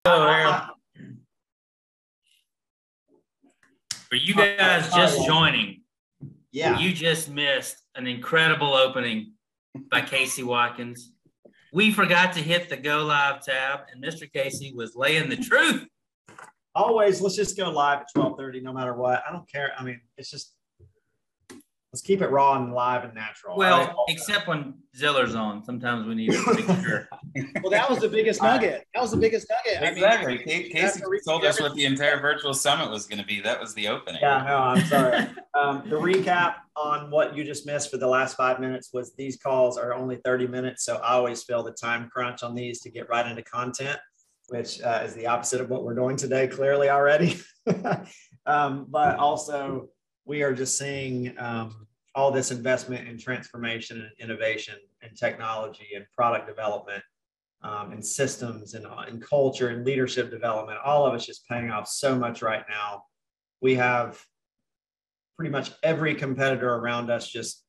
Hello, Aaron. For you guys just joining, you just missed an incredible opening by Casey Watkins. We forgot to hit the go live tab, and Mr. Casey was laying the truth. Always, let's just go live at 12:30, no matter what. I don't care. I mean, it's just, let's keep it raw and live and natural. Well, right? Except when Ziller's on. Sometimes we need to make sure. Well, that was the biggest nugget. That was the biggest nugget. Exactly. I mean, Casey told us what the entire virtual summit was going to be. That was the opening. Yeah, no, I'm sorry. The recap on what you just missed for the last 5 minutes was these calls are only 30 minutes. So I always feel the time crunch on these to get right into content, which is the opposite of what we're doing today, clearly already. But also, we are just seeing all this investment in transformation and innovation and technology and product development and systems and culture and leadership development. All of it's just paying off so much right now. We have pretty much every competitor around us just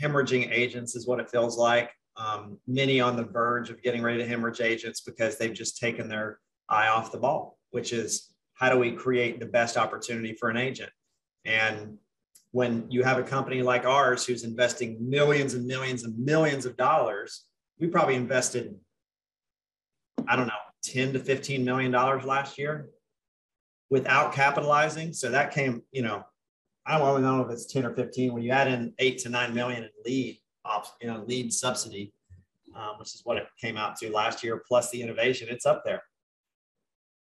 hemorrhaging agents is what it feels like. Many on the verge of getting ready to hemorrhage agents because they've just taken their eye off the ball, which is how do we create the best opportunity for an agent? And when you have a company like ours who's investing millions and millions and millions of dollars, we probably invested, I don't know, 10 to $15 million last year without capitalizing. So that came, I don't know if it's 10 or 15 when you add in 8 to 9 million in lead subsidy, which is what it came out to last year, plus the innovation, it's up there.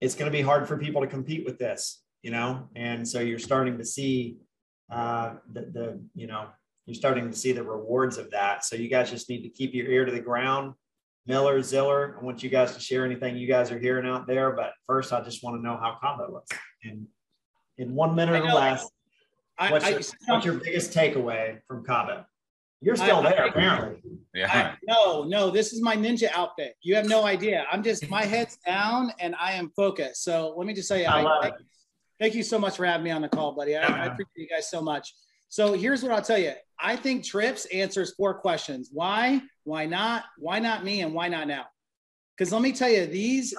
It's going to be hard for people to compete with this, and so you're starting to see you're starting to see the rewards of that. So you guys just need to keep your ear to the ground. Miller, Ziller, I want you guys to share anything you guys are hearing out there. But first, I just want to know how Combo looks. And in 1 minute or less, what's your biggest takeaway from Cabo? You're still there, apparently. Yeah. No, this is my ninja outfit. You have no idea. My head's down and I am focused. So let me just say, thank you so much for having me on the call, buddy. I appreciate you guys so much. So here's what I'll tell you. I think Trips answers 4 questions. Why not me, and why not now? Because let me tell you, these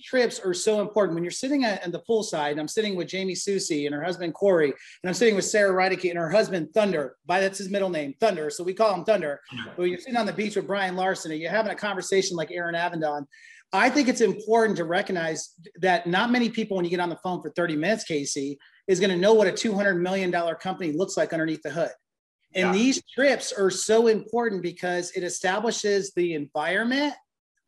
trips are so important. When you're sitting at the poolside, and I'm sitting with Jamie Susie and her husband, Corey, and I'm sitting with Sarah Reineke and her husband, Thunder. That's his middle name, Thunder. So we call him Thunder. But when you're sitting on the beach with Brian Larson and you're having a conversation like Aaron Avendon, I think it's important to recognize that not many people, when you get on the phone for 30 minutes, Casey, is going to know what a $200 million company looks like underneath the hood. And these trips are so important because it establishes the environment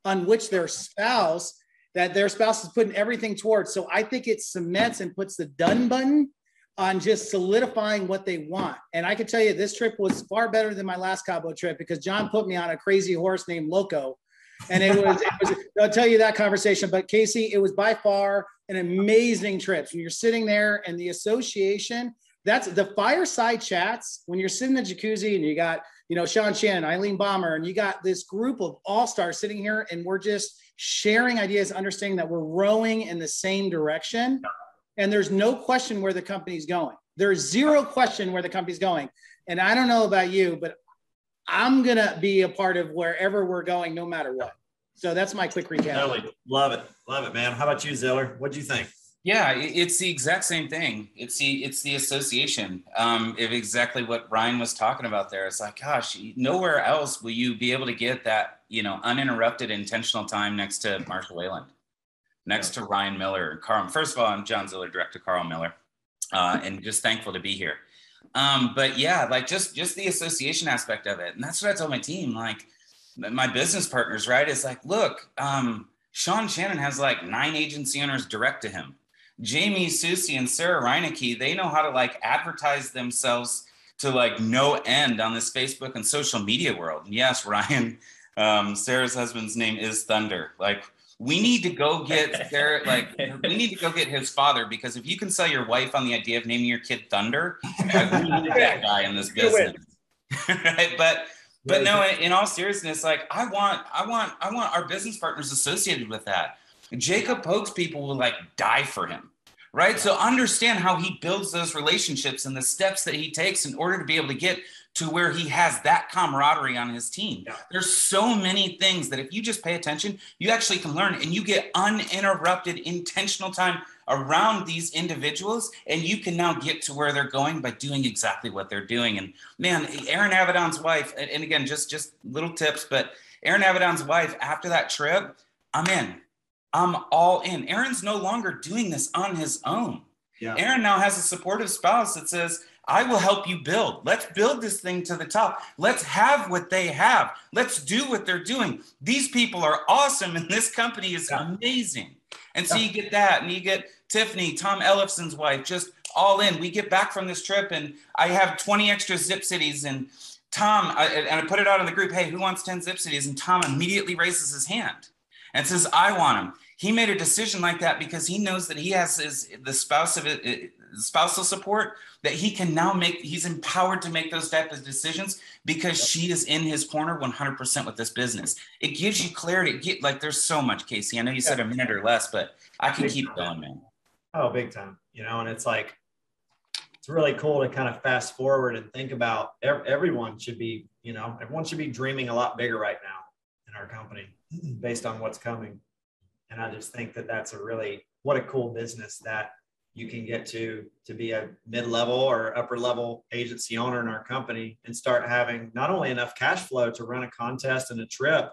on which their spouse is putting everything towards. So I think it cements and puts the done button on just solidifying what they want. And I can tell you this trip was far better than my last Cabo trip because John put me on a crazy horse named Loco. And it was, I'll tell you that conversation, but Casey, it was by far an amazing trip. When you're sitting there and the association, that's the fireside chats, when you're sitting in the jacuzzi and you got, Sean Shannon, Eileen Bomber, and you got this group of all-stars sitting here and we're just sharing ideas, understanding that we're rowing in the same direction. And there's no question where the company's going. There's zero question where the company's going. And I don't know about you, but I'm going to be a part of wherever we're going, no matter what. So that's my quick recap. Totally. Love it, man. How about you, Ziller? What'd you think? Yeah, it's the exact same thing. It's the association of exactly what Ryan was talking about there. It's like, gosh, nowhere else will you be able to get that, uninterrupted intentional time next to Marshall Wayland, next to Ryan Miller and Carl. First of all, I'm John Ziller, director Carl Miller, and just thankful to be here. But yeah, like just the association aspect of it. And that's what I told my team, like my business partners, right? It's like, look, Sean Shannon has like 9 agency owners direct to him. Jamie Susie and Sarah Reineke, they know how to like advertise themselves to like no end on this Facebook and social media world. And yes, Ryan, Sarah's husband's name is Thunder. Like we need to go get Sarah, we need to go get his father, because if you can sell your wife on the idea of naming your kid Thunder, like, we need that guy in this business. Right? But no, in all seriousness, like I want our business partners associated with that. Jacob Polk's people will like die for him, right? So understand how he builds those relationships and the steps that he takes in order to be able to get to where he has that camaraderie on his team. Yeah. There's so many things that if you just pay attention, you actually can learn, and you get uninterrupted, intentional time around these individuals, and you can now get to where they're going by doing exactly what they're doing. And man, Aaron Avedon's wife, and again, just little tips, but Aaron Avedon's wife, after that trip, I'm in. I'm all in. Aaron's no longer doing this on his own. Yeah. Aaron now has a supportive spouse that says, I will help you build. Let's build this thing to the top. Let's have what they have. Let's do what they're doing. These people are awesome, and this company is amazing. And so you get that, and you get Tiffany, Tom Ellefson's wife, just all in. We get back from this trip, and I have 20 extra Zip Cities, and Tom, I put it out in the group, hey, who wants 10 Zip Cities? And Tom immediately raises his hand and says, I want them. He made a decision like that because he knows that he has the spousal support that he can now make. He's empowered to make those types of decisions because she is in his corner 100% with this business. It gives you clarity. Like, there's so much, Casey. I know you said a minute or less, but I can keep going, man. Oh, big time. And it's like, it's really cool to kind of fast forward and think about everyone should be, everyone should be dreaming a lot bigger right now in our company based on what's coming. And I just think that that's what a cool business that you can get to be a mid-level or upper level agency owner in our company and start having not only enough cash flow to run a contest and a trip,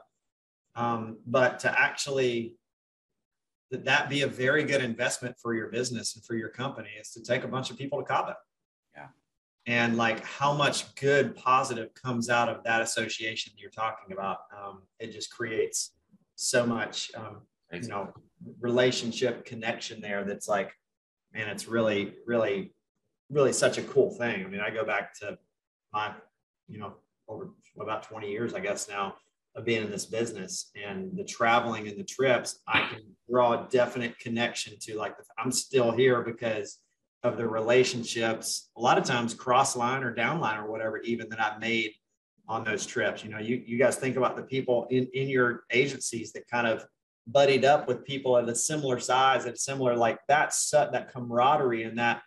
but to actually that be a very good investment for your business and for your company is to take a bunch of people to Cabo. Yeah. And like how much good positive comes out of that association you're talking about. It just creates so much, relationship connection there. That's like, man, it's really, really, really such a cool thing. I mean, I go back to my, over about 20 years, I guess now, of being in this business, and the traveling and the trips, I can draw a definite connection to, like, I'm still here because of the relationships, a lot of times cross line or downline or whatever, even that I made on those trips. You guys think about the people in your agencies that kind of buddied up with people at a similar size, at similar, like that camaraderie and that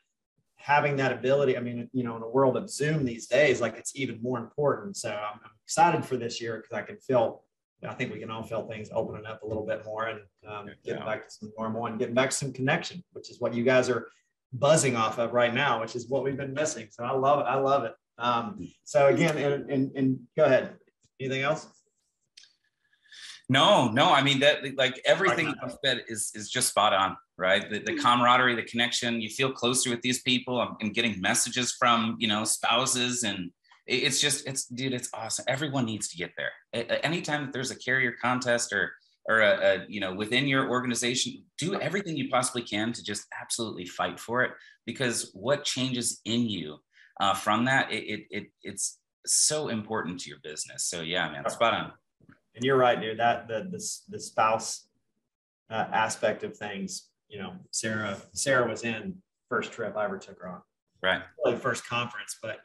having that ability. I mean, in a world of Zoom these days, like it's even more important. So I'm excited for this year because I can feel, I think we can all feel things opening up a little bit more and getting back to some normal and getting back to some connection, which is what you guys are buzzing off of right now, which is what we've been missing. So I love it. I love it. So again, and go ahead. Anything else? No, I mean, that, like, everything you said is just spot on, right? The camaraderie, the connection, you feel closer with these people. I'm getting messages from, spouses, and it's awesome. Everyone needs to get there. Anytime that there's a carrier contest or within your organization, do everything you possibly can to just absolutely fight for it, because what changes in you from that, it's so important to your business. So yeah, man, spot on. And you're right, dude, that the spouse aspect of things, Sarah was in first trip I ever took her on. Right. Really first conference, but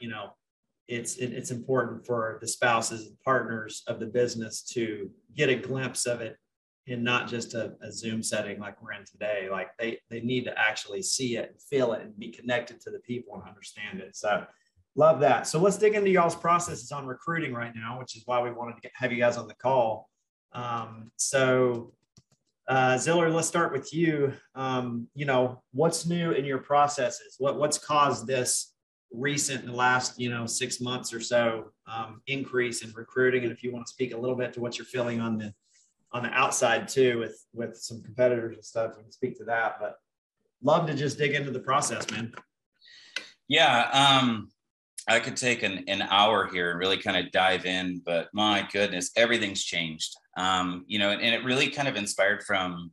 it's important for the spouses and partners of the business to get a glimpse of it in not just a Zoom setting like we're in today. Like they need to actually see it and feel it and be connected to the people and understand it. So love that. So let's dig into y'all's processes on recruiting right now, which is why we wanted to have you guys on the call. Ziller, let's start with you. What's new in your processes? What's caused this recent, in the last, 6 months or so, increase in recruiting? And if you want to speak a little bit to what you're feeling on the outside too, with some competitors and stuff, you can speak to that, but love to just dig into the process, man. Yeah. I could take an hour here and really kind of dive in, but my goodness, everything's changed. And it really kind of inspired from,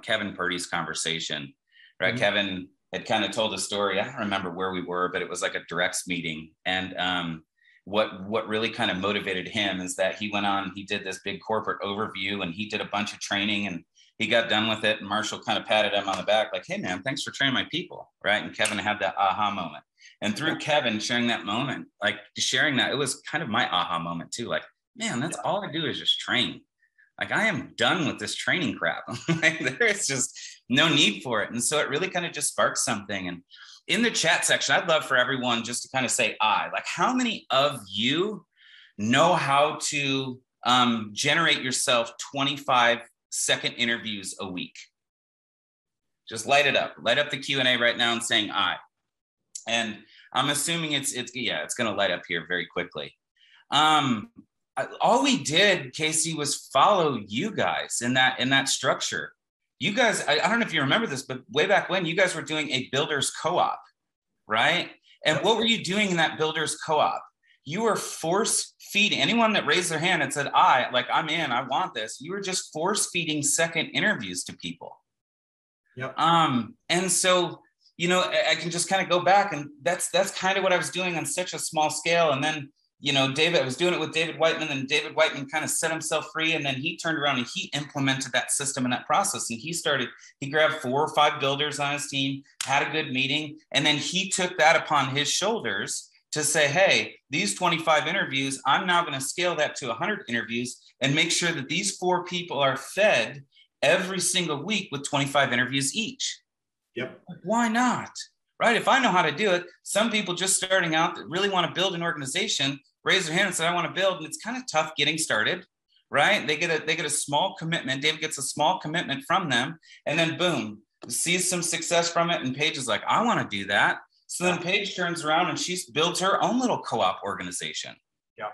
Kevin Purdy's conversation, right? Mm-hmm. Kevin had kind of told a story. I don't remember where we were, but it was like a directs meeting. And what really kind of motivated him is that he went on, he did this big corporate overview and he did a bunch of training and he got done with it. And Marshall kind of patted him on the back like, hey man, thanks for training my people. Right. And Kevin had that aha moment. And through Kevin sharing that moment, like sharing that, it was kind of my aha moment too. Like, man, that's all I do is just train. Like, I am done with this training crap. Like, there is just no need for it. And so it really kind of just sparked something. And in the chat section, I'd love for everyone just to kind of say I. Like, how many of you know how to generate yourself 25-second interviews a week? Just light it up. Light up the Q&A right now and saying I. And I'm assuming it's going to light up here very quickly. All we did, Casey, was follow you guys in that structure. You guys, I don't know if you remember this, but way back when, you guys were doing a builders co-op, right? And what were you doing in that builders co-op? You were force feeding anyone that raised their hand and said, I'm in, I want this. You were just force feeding second interviews to people. Yep. And so, I can just kind of go back, and that's kind of what I was doing on such a small scale. And then, I was doing it with David Whiteman, and David Whiteman kind of set himself free. And then he turned around and he implemented that system and that process. And he grabbed 4 or 5 builders on his team, had a good meeting. And then he took that upon his shoulders to say, hey, these 25 interviews, I'm now going to scale that to 100 interviews and make sure that these 4 people are fed every single week with 25 interviews each. Yep. Why not? Right? If I know how to do it, some people just starting out that really want to build an organization raise their hand and say, I want to build. And it's kind of tough getting started, right? They get a small commitment. David gets a small commitment from them. And then boom, sees some success from it. And Paige is like, I want to do that. So then Paige turns around and she builds her own little co-op organization. Yeah.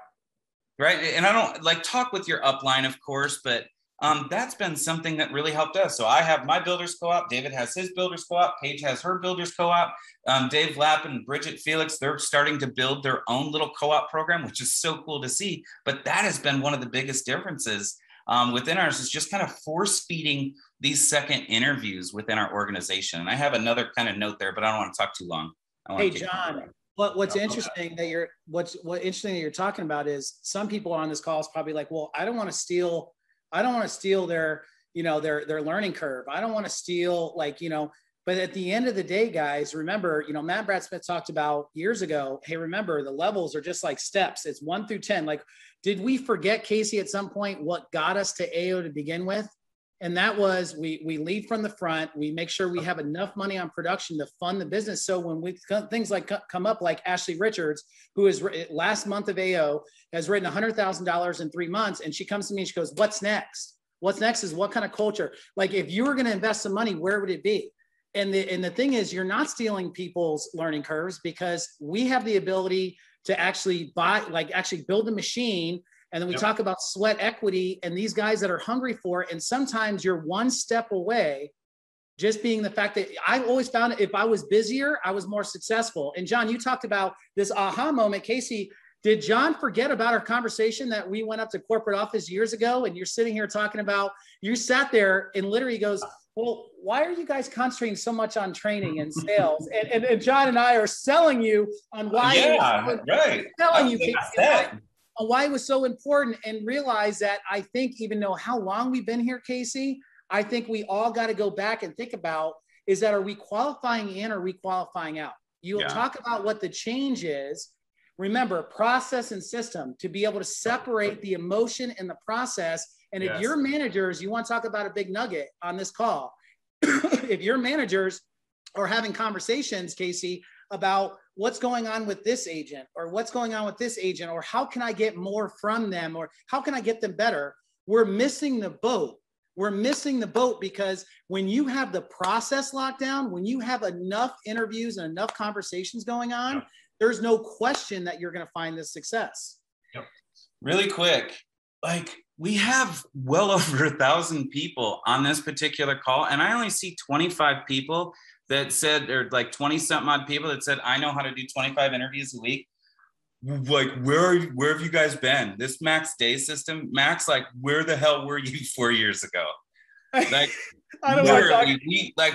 Right. And I don't talk with your upline, of course, but that's been something that really helped us. So I have my builders co-op. David has his builders co-op. Paige has her builders co-op. Dave Lappin and Bridget Felix, they're starting to build their own little co-op program, which is so cool to see. But that has been one of the biggest differences within ours, is just kind of force feeding these second interviews within our organization. And I have another kind of note there, but I don't want to talk too long. Hey, John, what's interesting that you're talking about is some people on this call is probably like, well, I don't want to steal their, their learning curve. I don't want to steal but at the end of the day, guys, remember, Matt Brad Smith talked about years ago, hey, remember the levels are just like steps. It's 1 through 10. Like, did we forget, Casey, at some point, what got us to AO to begin with? And that was we lead from the front. We make sure we have enough money on production to fund the business. So when things like come up, like Ashley Richards, who is last month of AO has written $100,000 in 3 months. And she comes to me and she goes, what's next? What's next is what kind of culture? Like, if you were going to invest some money, where would it be? And the thing is, you're not stealing people's learning curves, because we have the ability to actually build the machine. And then we talk about sweat equity and these guys that are hungry for it. And sometimes you're one step away, just being the fact that I've always found if I was busier, I was more successful. And John, you talked about this aha moment. Casey, did John forget about our conversation that we went up to corporate office years ago? And you're sitting here talking about, you sat there and literally goes, well, why are you guys concentrating so much on training and sales? And John and I are selling you on why. Why it was so important, and realize that I think, even though how long we've been here, Casey, I think we all got to go back and think about, is that, are we qualifying in or are we qualifying out? You'll talk about what the change is. Remember, process and system, to be able to separate the emotion and the process. And if your managers, you want to talk about a big nugget on this call, if your managers are having conversations, Casey, about what's going on with this agent, or what's going on with this agent, or how can I get more from them, or how can I get them better? We're missing the boat. We're missing the boat, because when you have the process locked down, when you have enough interviews and enough conversations going on, there's no question that you're going to find this success. Yep. Really quick, we have well over 1,000 people on this particular call, and I only see 25 people that said, or 20 something odd people that said, I know how to do 25 interviews a week. Where have you guys been? This Max Day system, Max, where the hell were you 4 years ago?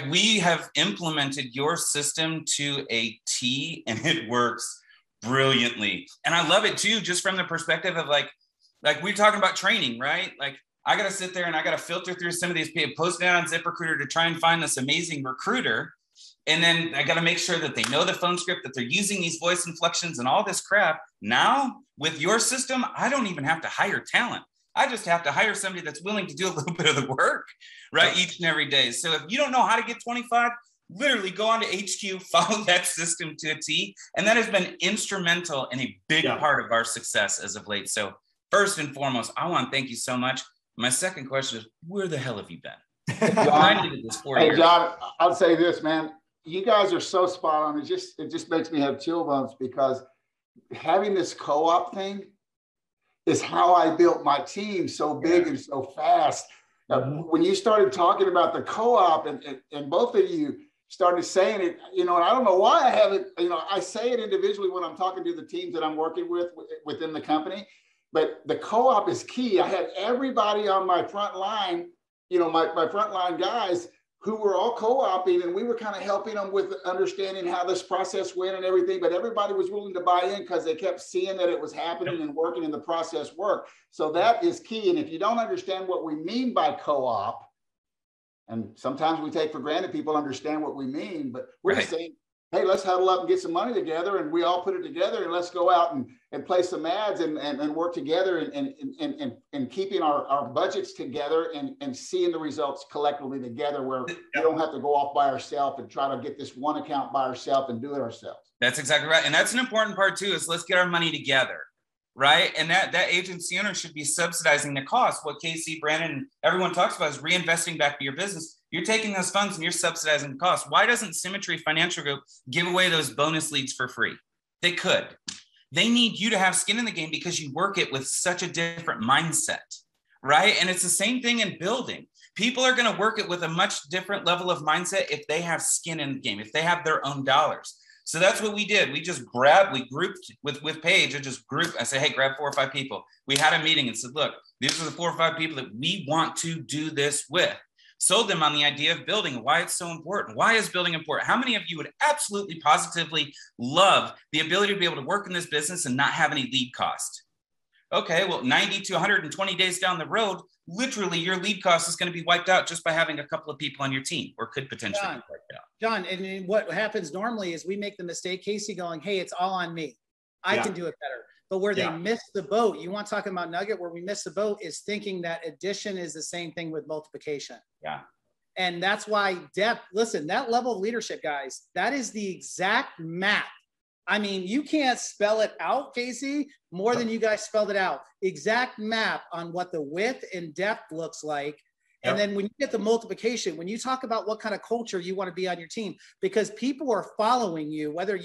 We have implemented your system to a T, and it works brilliantly. And I love it too, just from the perspective of we're talking about training, right? I got to sit there and I got to filter through some of these people, post it on ZipRecruiter to try and find this amazing recruiter. And then I got to make sure that they know the phone script, that they're using these voice inflections and all this crap. Now, with your system, I don't even have to hire talent. I just have to hire somebody that's willing to do a little bit of the work, right? Each and every day. So if you don't know how to get 25, literally go on to HQ, follow that system to a T. And that has been instrumental and a big part of our success as of late. So first and foremost, I want to thank you so much. My second question is, where the hell have you been? I needed this 4 years. Hey, John, I'll say this, man. You guys are so spot on. It just makes me have chill bumps, because having this co-op thing is how I built my team so big and so fast. When you started talking about the co-op and both of you started saying it, and I don't know why I haven't, I say it individually when I'm talking to the teams that I'm working with within the company, but the co-op is key. I had everybody on my front line, my frontline guys who were all co-oping, and we were kind of helping them with understanding how this process went and everything, but everybody was willing to buy in because they kept seeing that it was happening and working and the process worked. So that is key. And if you don't understand what we mean by co-op, and sometimes we take for granted people understand what we mean, but we're just saying, hey, let's huddle up and get some money together, and we all put it together, and let's go out and play some ads and work together and keeping our budgets together and seeing the results collectively together, where we don't have to go off by ourselves and try to get this one account by ourselves and do it ourselves. That's exactly right. And that's an important part too, is let's get our money together. Right. And that agency owner should be subsidizing the cost. What Casey, Brandon, everyone talks about is reinvesting back to your business. You're taking those funds and you're subsidizing the cost. Why doesn't Symmetry Financial Group give away those bonus leads for free? They could. They need you to have skin in the game because you work it with such a different mindset. Right. And it's the same thing in building. People are going to work it with a much different level of mindset if they have skin in the game, if they have their own dollars. So that's what we did. We grouped with Paige. I said, hey, grab 4 or 5 people. We had a meeting and said, look, these are the 4 or 5 people that we want to do this with. Sold them on the idea of building, why it's so important. Why is building important? How many of you would absolutely positively love the ability to be able to work in this business and not have any lead cost? Okay, well, 90 to 120 days down the road, literally your lead cost is going to be wiped out just by having a couple of people on your team, or could potentially be wiped out. John, and what happens normally is we make the mistake, Casey, going, hey, it's all on me. I can do it better. But where they miss the boat, you want talking about nugget, where we miss the boat is thinking that addition is the same thing with multiplication. Yeah. And that's why depth, listen, that level of leadership, guys, that is the exact map. I mean, you can't spell it out, Casey, more than you guys spelled it out. Exact map on what the width and depth looks like. And then when you get the multiplication, when you talk about what kind of culture you want to be on your team, because people are following you, whether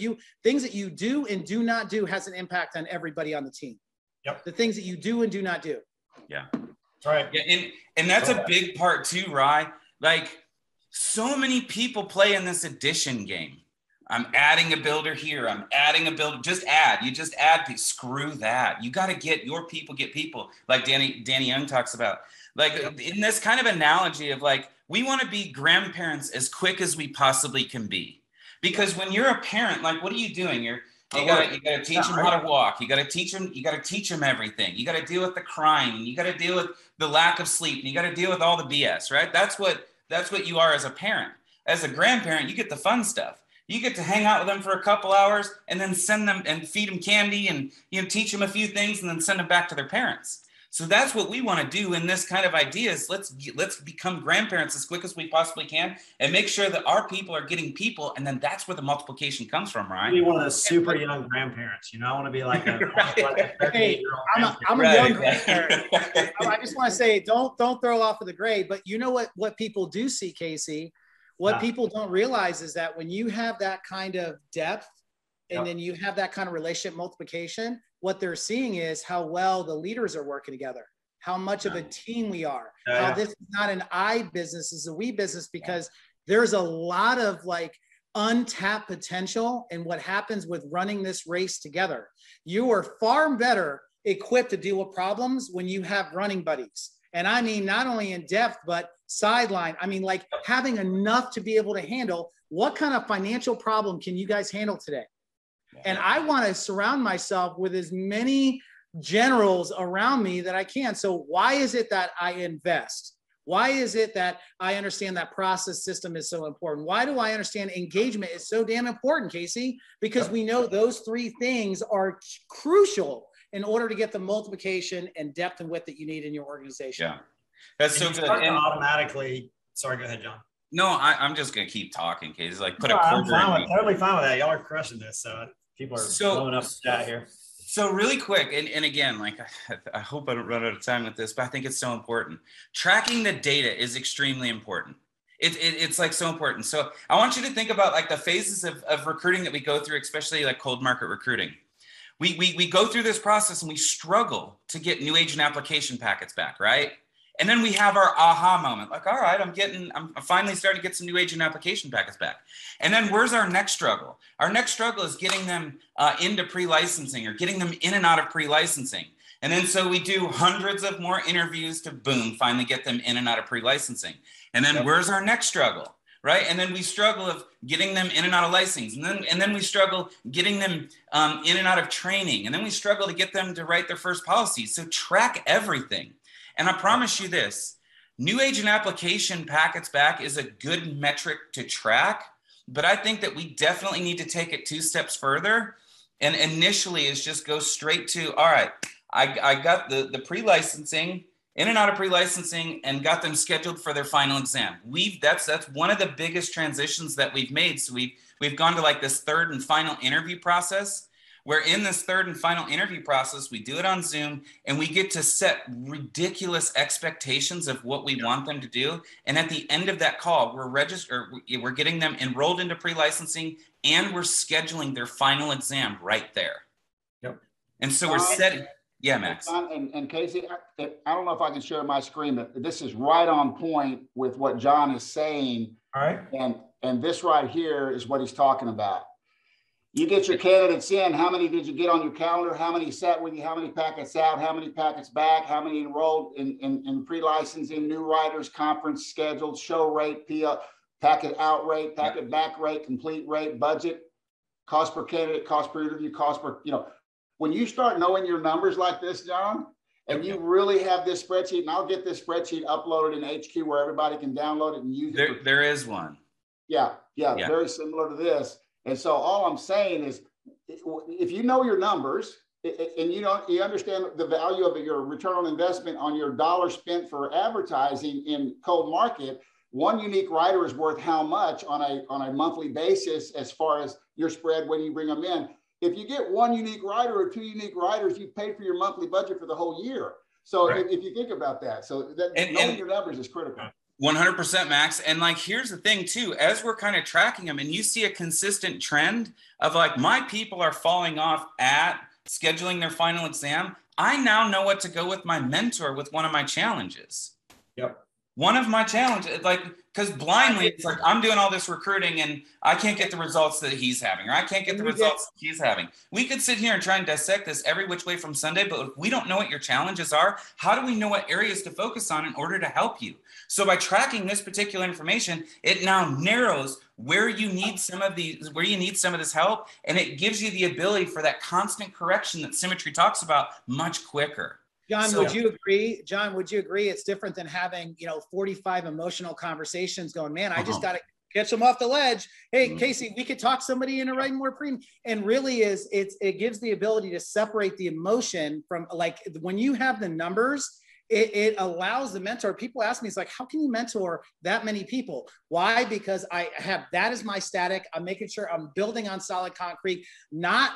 things that you do and do not do has an impact on everybody on the team. The things that you do and do not do. Yeah. That's right. Yeah, and that's a big part too, Rye. Like, so many people play in this addition game. I'm adding a builder here. I'm adding a builder. Just add. You just add. Screw that. You got to get your people, get people. Like Danny Young talks about. Like in this kind of analogy of like, we want to be grandparents as quick as we possibly can be. Because when you're a parent, like, what are you doing? You gotta teach them how to walk. You gotta teach them everything. You gotta deal with the crying. You gotta deal with the lack of sleep. And you gotta deal with all the BS, right? That's what you are as a parent. As a grandparent, you get the fun stuff. You get to hang out with them for a couple hours and then send them and feed them candy and teach them a few things and then send them back to their parents. So that's what we want to do in this kind of ideas. Let's become grandparents as quick as we possibly can and make sure that our people are getting people. And then that's where the multiplication comes from, right? Be one of those super young grandparents. I want to be like a, hey, I'm a young grandparent. I just want to say, don't throw off of the grade. But you know what people do see, Casey? What people don't realize is that when you have that kind of depth and then you have that kind of relationship multiplication, what they're seeing is how well the leaders are working together, how much of a team we are, how this is not an I business, it's a we business, because there's a lot of like untapped potential in what happens with running this race together. You are far better equipped to deal with problems when you have running buddies. And I mean, not only in depth, but sideline. I mean, like having enough to be able to handle what kind of financial problem can you guys handle today? And I want to surround myself with as many generals around me that I can. So why is it that I invest? Why is it that I understand that process system is so important? Why do I understand engagement is so damn important, Casey? Because we know those 3 things are crucial in order to get the multiplication and depth and width that you need in your organization. Yeah, that's so good. And automatically, sorry, go ahead, John. No, I'm just gonna keep talking, Casey. Like put a I'm quarter in. totally fine with that. Y'all are crushing this. So people are blowing up the chat here. So really quick, and again, like I hope I don't run out of time with this, but I think it's so important. Tracking the data is extremely important. It's like so important. So I want you to think about like the phases of recruiting that we go through, especially like cold market recruiting. We go through this process and we struggle to get new agent application packets back, right? And then we have our aha moment, like, all right, I'm finally starting to get some new agent application packets back. And then where's our next struggle? Our next struggle is getting them into pre-licensing or getting them in and out of pre-licensing. And then so we do hundreds of more interviews to boom, finally get them in and out of pre-licensing. And then where's our next struggle, right? And then we struggle of getting them in and out of licensing. And then we struggle getting them in and out of training. And then we struggle to get them to write their first policy. So track everything. And I promise you this, new agent application packets back is a good metric to track, but I think that we definitely need to take it 2 steps further. And initially is just go straight to, all right, I got the pre-licensing, in and out of pre-licensing, and got them scheduled for their final exam. That's one of the biggest transitions that we've made. So we've gone to like this third and final interview process, where in this third and final interview process, we do it on Zoom and we get to set ridiculous expectations of what we want them to do. And at the end of that call, we're getting them enrolled into pre-licensing and we're scheduling their final exam right there. Yep. And so we're setting, yeah, Max. And Casey, I don't know if I can share my screen, but this is right on point with what John is saying. All right. And this right here is what he's talking about. You get your candidates in. How many did you get on your calendar? How many sat with you? How many packets out? How many packets back? How many enrolled in pre-licensing, new writers, conference scheduled, show rate, packet out rate, packet back rate, complete rate, budget, cost per candidate, cost per interview, cost per, when you start knowing your numbers like this, John, and you really have this spreadsheet, and I'll get this spreadsheet uploaded in HQ where everybody can download it and use it. There is one. Yeah, very similar to this. And so all I'm saying is, if you know your numbers and you understand the value of your return on investment on your dollar spent for advertising in cold market, one unique writer is worth how much on a monthly basis as far as your spread when you bring them in. If you get one unique writer or 2 unique writers, you've paid for your monthly budget for the whole year. So right. if you think about that, so knowing your numbers is critical. 100%, Max. And like, here's the thing too, as we're kind of tracking them and you see a consistent trend of like, my people are falling off at scheduling their final exam. I now know what to go with my mentor with one of my challenges. Yep. One of my challenges, like, because blindly, it's like, I'm doing all this recruiting and I can't get the results that he's having, or I can't get the results that he's having. We could sit here and try and dissect this every which way from Sunday, but if we don't know what your challenges are, how do we know what areas to focus on in order to help you? So by tracking this particular information, it now narrows where you need some of this help, and it gives you the ability for that constant correction that Symmetry talks about much quicker. John, would you agree? John, would you agree? It's different than having, 45 emotional conversations going, man, I just got to catch them off the ledge. Hey, Casey, we could talk somebody into writing more premium. And really it gives the ability to separate the emotion from, like, when you have the numbers, it allows the mentor. People ask me, it's like, how can you mentor that many people? Why? Because I have that as my static. I'm making sure I'm building on solid concrete, not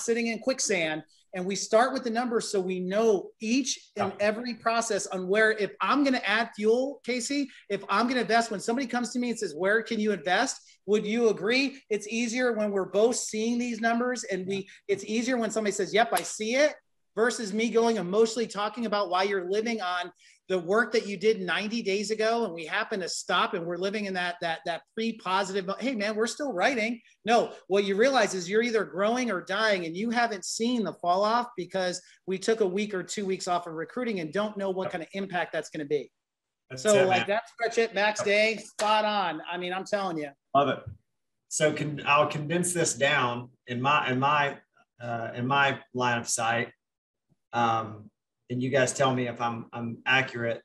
sitting in quicksand. And we start with the numbers so we know each and every process on where, if I'm going to add fuel, Casey, if I'm going to invest, when somebody comes to me and says, where can you invest? Would you agree? It's easier when we're both seeing these numbers, and it's easier when somebody says, yep, I see it, versus me going emotionally talking about why you're living on the work that you did 90 days ago, and we happen to stop and we're living in that pre-positive, hey man, we're still writing. No, what you realize is you're either growing or dying, and you haven't seen the fall off because we took a week or 2 weeks off of recruiting and don't know what kind of impact that's going to be. That's spreadsheet, Max Day, spot on. I mean, I'm telling you. Love it. So I'll condense this down in my line of sight. And you guys tell me if I'm accurate.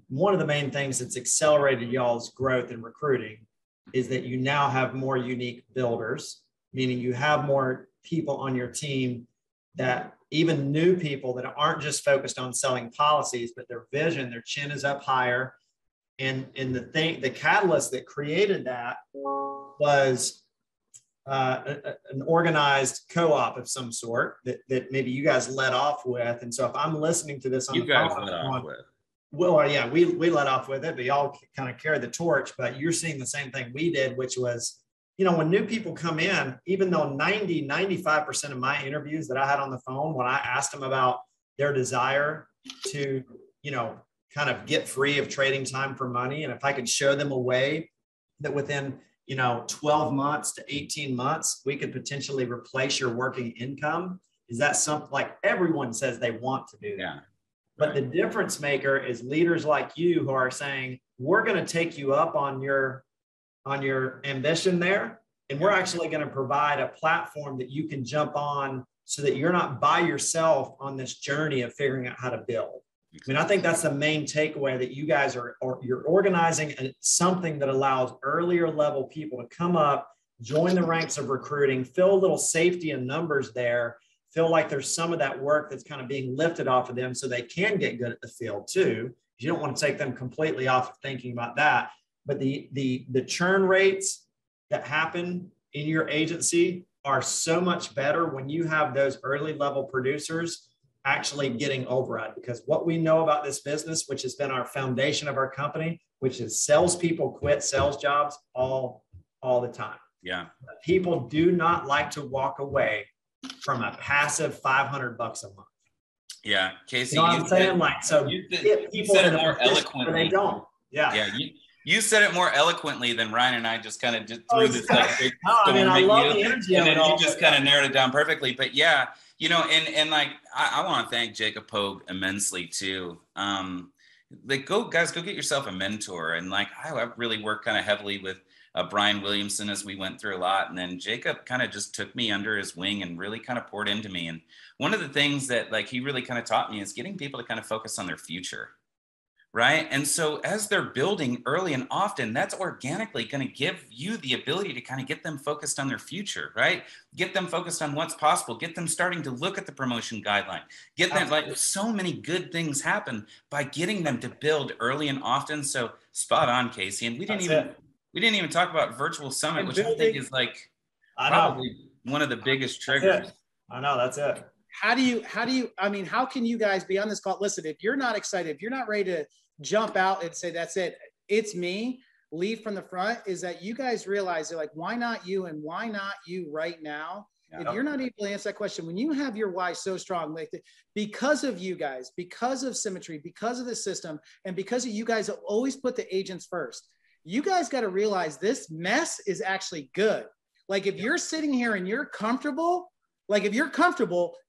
One of the main things that's accelerated y'all's growth in recruiting is that you now have more unique builders, meaning you have more people on your team, that even new people that aren't just focused on selling policies, but their vision, their chin is up higher, And the catalyst that created that was an organized co-op of some sort that maybe you guys led off with. And so if I'm listening to this on you guys led off with. Well, yeah, we let off with it, but y'all kind of carried the torch. But you're seeing the same thing we did, which was, when new people come in, even though 95% of my interviews that I had on the phone, when I asked them about their desire to, kind of get free of trading time for money, and if I could show them a way that within 12 months to 18 months, we could potentially replace your working income, is that something like everyone says they want to do that. Yeah. But the difference maker is leaders like you who are saying, we're going to take you up on your ambition there. And we're actually going to provide a platform that you can jump on so that you're not by yourself on this journey of figuring out how to build. I mean, I think that's the main takeaway, that you guys you're organizing something that allows earlier level people to come up, join the ranks of recruiting, feel a little safety in numbers there, feel like there's some of that work that's kind of being lifted off of them so they can get good at the field too. You don't want to take them completely off of thinking about that. But the churn rates that happen in your agency are so much better when you have those early level producers actually getting override, because what we know about this business, which has been our foundation of our company, which is salespeople quit sales jobs all the time. Yeah. People do not like to walk away from a passive $500 a month. Yeah. Casey, you know what I'm saying? Like, so you said it more eloquently. They don't. Yeah. Yeah. You said it more eloquently than Ryan and I just kind of threw this like big I love the energy and of it then all. you just kind of narrowed it down perfectly. But yeah, and like I want to thank Jacob Pogue immensely too. Like go get yourself a mentor. And like I really worked kind of heavily with Brian Williamson as we went through a lot. And then Jacob kind of just took me under his wing and really kind of poured into me. And one of the things that like he really kind of taught me is getting people to kind of focus on their future. Right. And so as they're building early and often, that's organically going to give you the ability to kind of get them focused on their future. Right. Get them focused on what's possible. Get them starting to look at the promotion guideline. Get them like so many good things happen by getting them to build early and often. So spot on, Casey. And we didn't even talk about virtual summit, which I think is like probably one of the biggest triggers. I know, that's it. How can you guys be on this call? Listen, if you're not excited, if you're not ready to jump out and say, that's it, it's me, leave from the front, is that you guys realize they're like, why not you and why not you right now? Yeah. If you're not able to answer that question, when you have your why so strong, like because of you guys, because of Symmetry, because of the system, and because of you guys always put the agents first, you guys got to realize this mess is actually good. Like if you're sitting here and you're comfortable,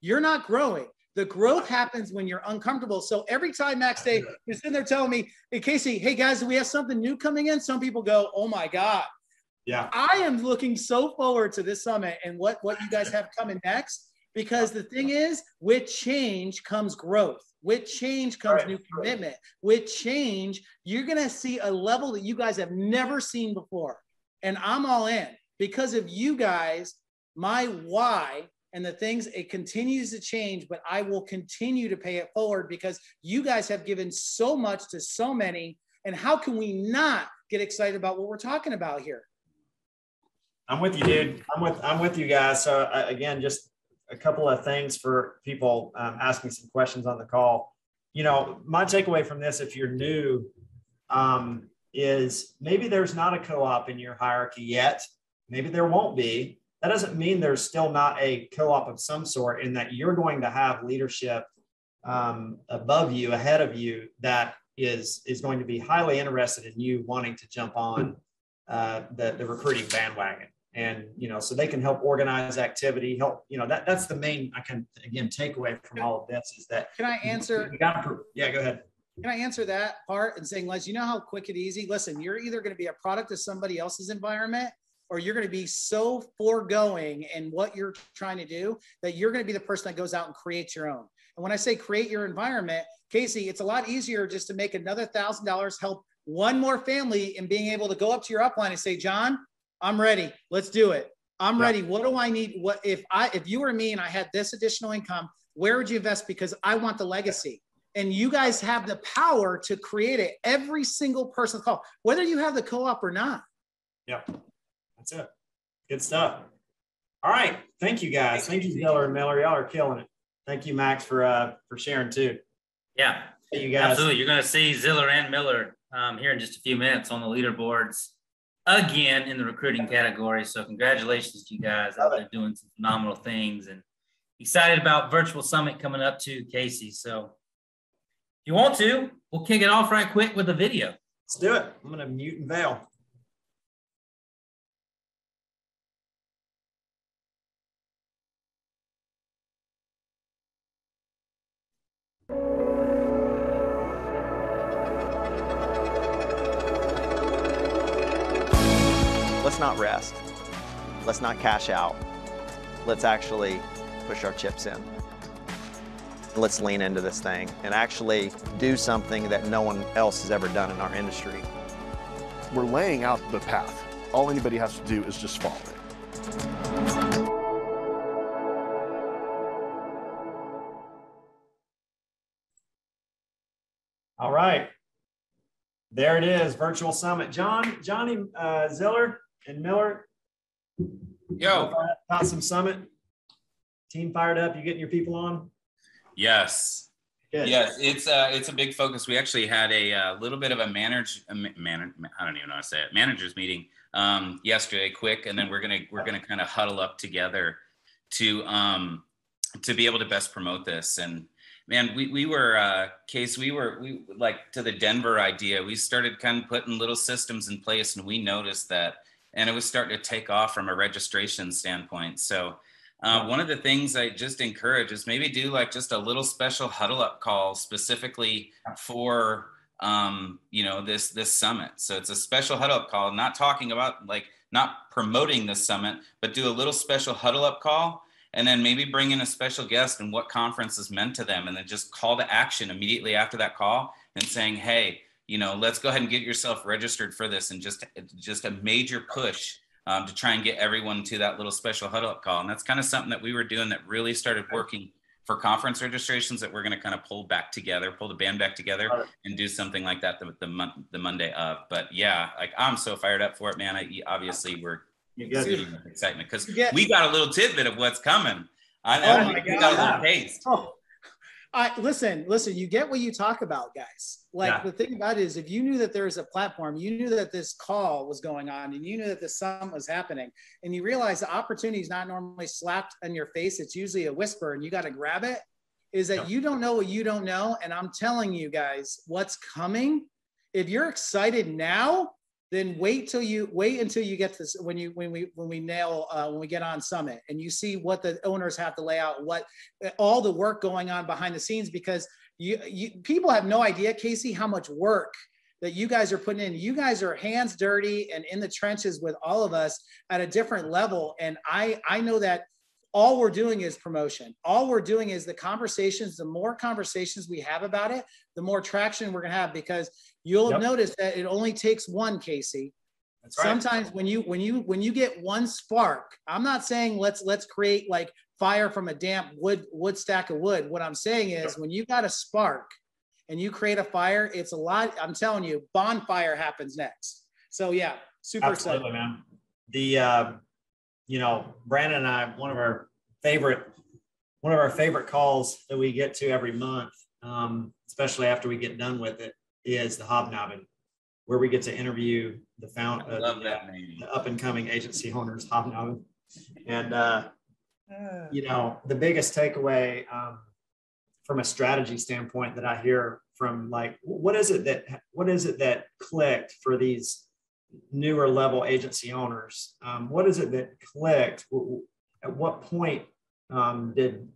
you're not growing. The growth happens when you're uncomfortable. So every time Max Day is sitting there telling me, hey, Casey, hey guys, do we have something new coming in? Some people go, oh my God. Yeah. I am looking so forward to this summit and what you guys have coming next, because the thing is, with change comes growth. With change comes new commitment. With change, you're going to see a level that you guys have never seen before. And I'm all in because of you guys. My why and the things, it continues to change, but I will continue to pay it forward because you guys have given so much to so many. And how can we not get excited about what we're talking about here? I'm with you, dude. I'm with you guys. So again, just a couple of things for people asking some questions on the call. My takeaway from this, if you're new, is maybe there's not a co-op in your hierarchy yet. Maybe there won't be. That doesn't mean there's still not a co-op of some sort, in that you're going to have leadership above you, ahead of you, that is going to be highly interested in you wanting to jump on the recruiting bandwagon. And, so they can help organize activity, that's the main, takeaway from all of this is that. Can I answer? Yeah, go ahead. Can I answer that part and saying, Les, you know how quick and easy, listen, you're either going to be a product of somebody else's environment, or you're going to be so foregoing in what you're trying to do that you're going to be the person that goes out and creates your own. And when I say create your environment, Casey, it's a lot easier just to make another $1,000, help one more family, and being able to go up to your upline and say, John, I'm ready. Let's do it. I'm ready. What do I need? What if you were me and I had this additional income, where would you invest? Because I want the legacy. And you guys have the power to create it every single person's call, whether you have the co-op or not. Yep. That's it. Good stuff. All right. Thank you guys. Thank you, Ziller and Miller. Y'all are killing it. Thank you, Max, for sharing too. Yeah, you guys. Absolutely. You're going to see Ziller and Miller here in just a few minutes on the leaderboards again in the recruiting category. So congratulations to you guys. They're doing some phenomenal things, and excited about Virtual Summit coming up too, Casey. So if you want to, we'll kick it off right quick with a video. Let's do it. I'm going to mute and veil. Let's not rest. Let's not cash out. Let's actually push our chips in. Let's lean into this thing and actually do something that no one else has ever done in our industry. We're laying out the path. All anybody has to do is just follow it. All right. There it is, Virtual Summit. Johnny Ziller and Miller. Yo. Got some summit. Team fired up. You getting your people on? Yes. Good. Yes, it's a big focus. We actually had a little bit of a managers meeting yesterday, quick, and then we're gonna kind of huddle up together to be able to best promote this. And man, we were Case, we like to the Denver idea. We started kind of putting little systems in place, and we noticed that, and it was starting to take off from a registration standpoint. So. One of the things I just encourage is maybe do like just a little special huddle up call specifically for, this summit. So it's a special huddle up call, not talking about not promoting the summit, but do a little special huddle up call, and then maybe bring in a special guest and what conference is meant to them. And then just call to action immediately after that call and saying, hey, let's go ahead and get yourself registered for this, and just a major push to try and get everyone to that little special huddle up call. And that's kind of something that we were doing that really started working for conference registrations, that we're going to kind of pull the band back together and do something like that the Monday of. But yeah, I'm so fired up for it, man. Obviously we're excitement because we got a little tidbit of what's coming. We got a little taste. Listen, you get what you talk about, guys. The thing about it is, if you knew that there was a platform, you knew that this call was going on, and you knew that this summit was happening, and you realize the opportunity is not normally slapped in your face. It's usually a whisper, and you got to grab it. Is that you don't know what you don't know. And I'm telling you guys what's coming. If you're excited now, then wait until you get this, when we get on summit and you see what the owners have to lay out, what all the work going on behind the scenes, because people have no idea, Casey, how much work that you guys are putting in. You guys are hands dirty and in the trenches with all of us at a different level. And I know that all we're doing is promotion. All we're doing is the conversations. The more conversations we have about it, the more traction we're gonna have, because you'll have noticed that it only takes one, Casey. That's right. Sometimes when you get one spark, I'm not saying let's create like fire from a damp wood stack of wood. What I'm saying is when you got a spark and you create a fire, it's a lot. I'm telling you, bonfire happens next. So yeah, super excited, man. The Brandon and I, one of our favorite calls that we get to every month, especially after we get done with it, is the hobnobbing, where we get to interview the up and coming agency owners, hobnobbing. And the biggest takeaway from a strategy standpoint that I hear from what is it that clicked for these newer level agency owners? What is it that clicked? At what point did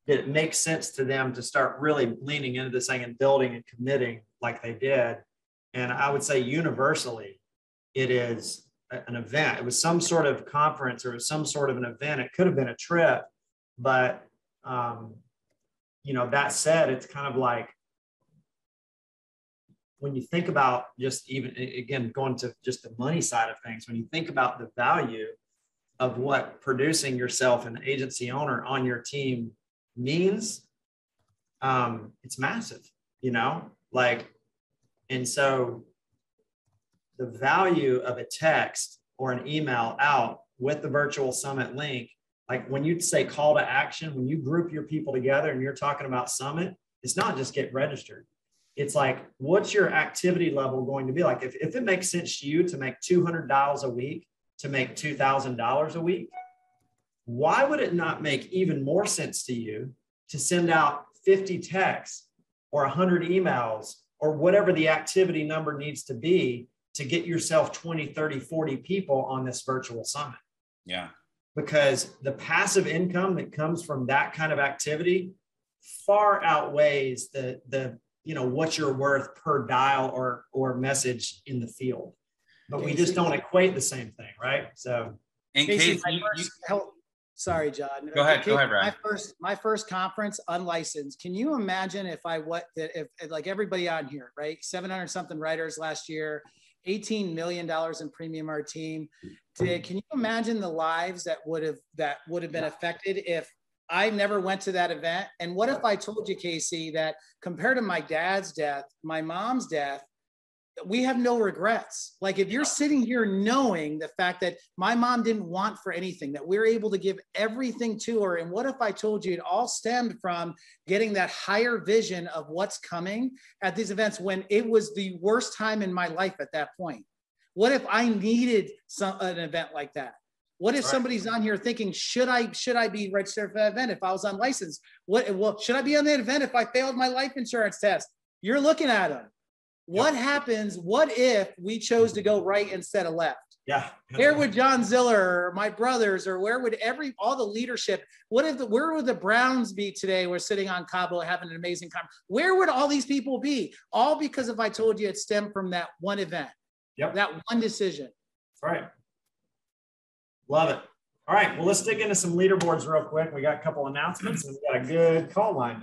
it make sense to them to start really leaning into this thing and building and committing like they did? And I would say universally, it is an event. It was some sort of conference or some sort of an event. It could have been a trip, but that said, it's kind of like, when you think about just even, again, going to just the money side of things, when you think about the value of what producing yourself an agency owner on your team means, it's massive, you know, like, and so the value of a text or an email out with the virtual summit link, like when you say call to action, when you group your people together and you're talking about summit, it's not just get registered. It's like, what's your activity level going to be like? If it makes sense to you to make $200 a week, to make $2,000 a week, why would it not make even more sense to you to send out 50 texts or 100 emails or whatever the activity number needs to be to get yourself 20, 30, 40 people on this virtual summit? Yeah. Because the passive income that comes from that kind of activity far outweighs the you know, what you're worth per dial or message in the field. But we just don't equate the same thing, right? So, in Casey, case sorry, John. Go ahead, Brian. My first conference, unlicensed. Can you imagine if like everybody on here, right? 700 something writers last year, $18 million in premium our team. Can you imagine the lives that would have been affected if I never went to that event? And what if I told you, Casey, that compared to my dad's death, my mom's death, we have no regrets. Like if you're sitting here knowing the fact that my mom didn't want for anything, that we're able to give everything to her. And what if I told you it all stemmed from getting that higher vision of what's coming at these events when it was the worst time in my life at that point? What if I needed an event like that? What if somebody's on here thinking, should I be registered for that event if I was unlicensed? Well, should I be on that event if I failed my life insurance test? You're looking at them. What happens? What if we chose to go right instead of left? Yeah. Where would John Ziller or my brothers, or where would all the leadership, where would the Browns be today? We're sitting on Cabo having an amazing conference. Where would all these people be? All because if I told you it stemmed from that one event, that one decision. That's right. Love it. All right. Well, let's dig into some leaderboards real quick. We got a couple announcements and we got a good call lined up.